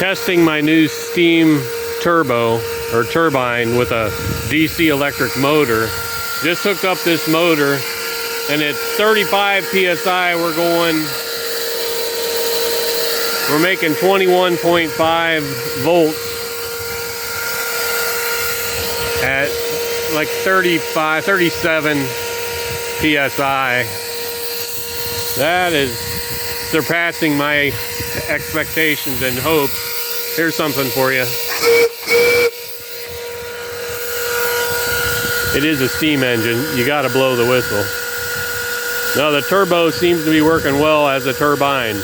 Testing my new steam turbo or turbine with a DC electric motor. Just hooked up this motor and at 35 psi we're making 21.5 volts at like 37 psi. That is surpassing my expectations and hopes. Here's something for you. It is a steam engine. You gotta blow the whistle. Now the turbo seems to be working well as a turbine.